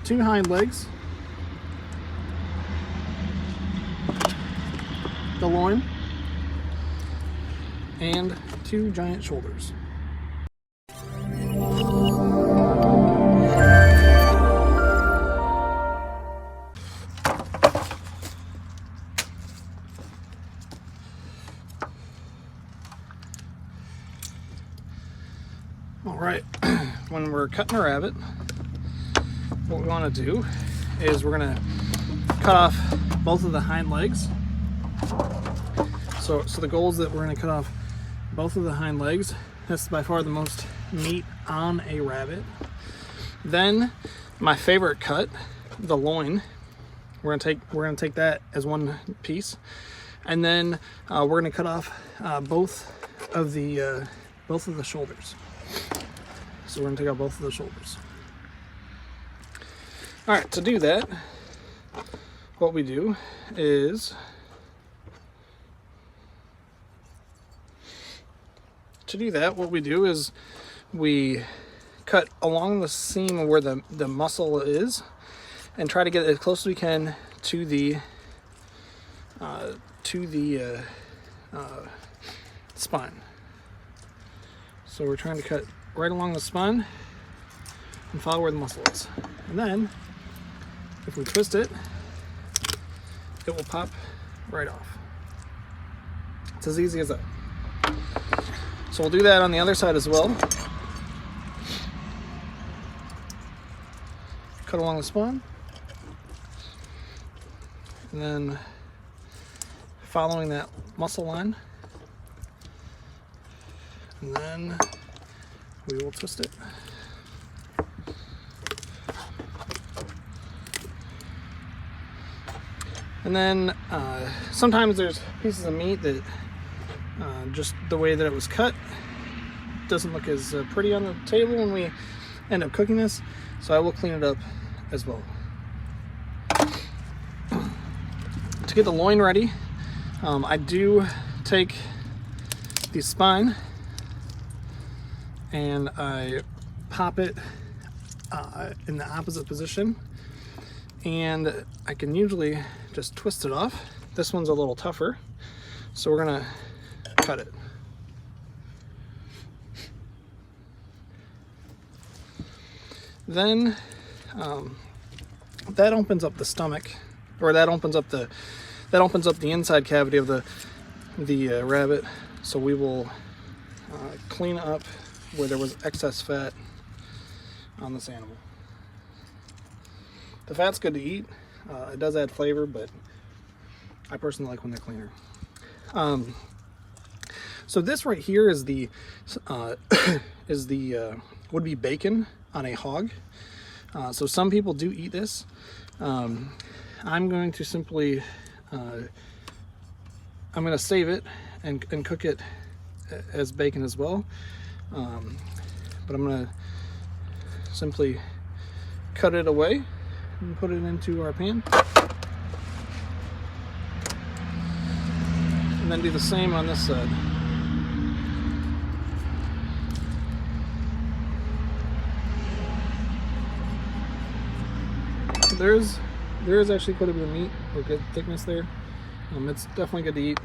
2 hind legs, the loin, and 2 giant shoulders. All right, when we're cutting a rabbit, what we want to do is we're going to cut off both of the hind legs. So the goal is that we're going to cut off both of the hind legs. That's by far the most meat on a rabbit. Then my favorite cut, the loin, we're going to take that as one piece, and then we're going to cut off both of the shoulders. So we're going to take out both of the shoulders. All right, to do that, what we do is we cut along the seam where the muscle is and try to get as close as we can to the spine. So we're trying to cut right along the spine and follow where the muscle is. And then if we twist it, it will pop right off. It's as easy as that. So we'll do that on the other side as well. Cut along the spine. And then following that muscle line. And then we will twist it. And then sometimes there's pieces of meat that just the way that it was cut doesn't look as pretty on the table when we end up cooking this, so I will clean it up as well. To get the loin ready, I do take the spine and I pop it in the opposite position, and I can usually just twist it off. This one's a little tougher, so we're gonna cut it. Then that opens up the stomach, or that opens up the inside cavity of the rabbit. So we will clean up where there was excess fat on this animal. The fat's good to eat. It does add flavor, but I personally like when they're cleaner. So this right here is the would be bacon on a hog. So some people do eat this. I'm going to simply I'm going to save it and cook it as bacon as well. But I'm going to simply cut it away and put it into our pan. And then do the same on this side. There is actually quite a bit of meat, or good thickness there. It's definitely good to eat.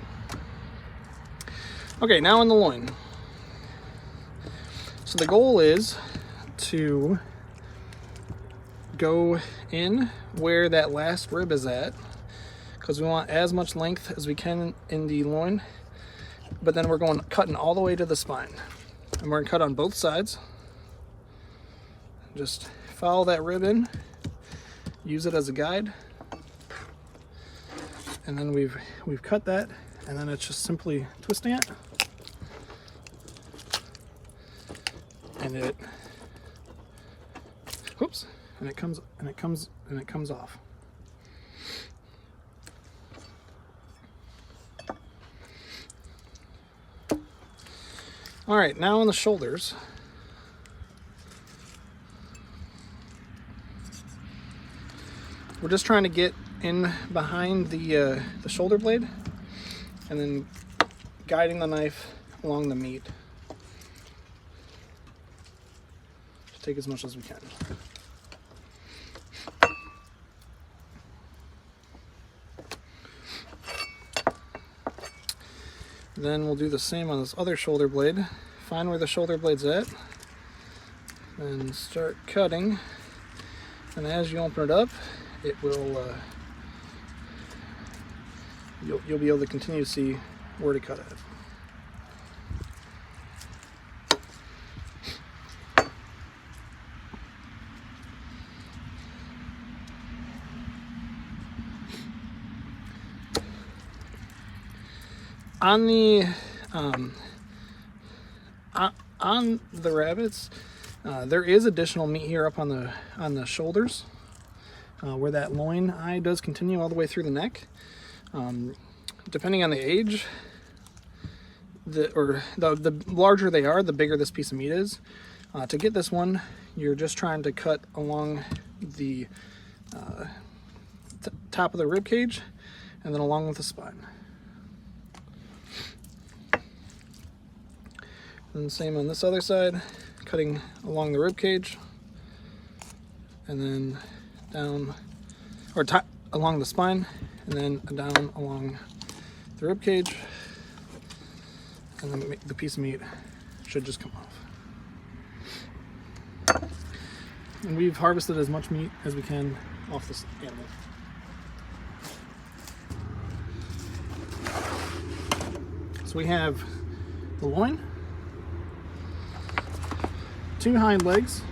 Okay, now on the loin. So the goal is to go in where that last rib is at, because we want as much length as we can in the loin, but then we're cutting all the way to the spine. And we're gonna cut on both sides. Just follow that rib in, use it as a guide, and then we've cut that, and then it's just simply twisting it, and it comes off. All right, now on the shoulders. We're just trying to get in behind the shoulder blade, and then guiding the knife along the meat. Just take as much as we can. Then we'll do the same on this other shoulder blade. Find where the shoulder blade's at, and start cutting. And as you open it up, it will you'll be able to continue to see where to cut it. On the rabbits, there is additional meat here up on the shoulders, where that loin eye does continue all the way through the neck. Depending on the age, the larger they are, the bigger this piece of meat is. To get this one, you're just trying to cut along the top of the rib cage, and then along with the spine. And same on this other side, cutting along the rib cage, and then down, or along the spine, and then down along the rib cage, and then the piece of meat should just come off. And we've harvested as much meat as we can off this animal. So we have the loin, 2 hind legs,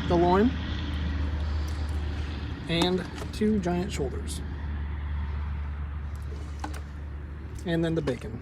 the loin, and 2 giant shoulders, and then the bacon.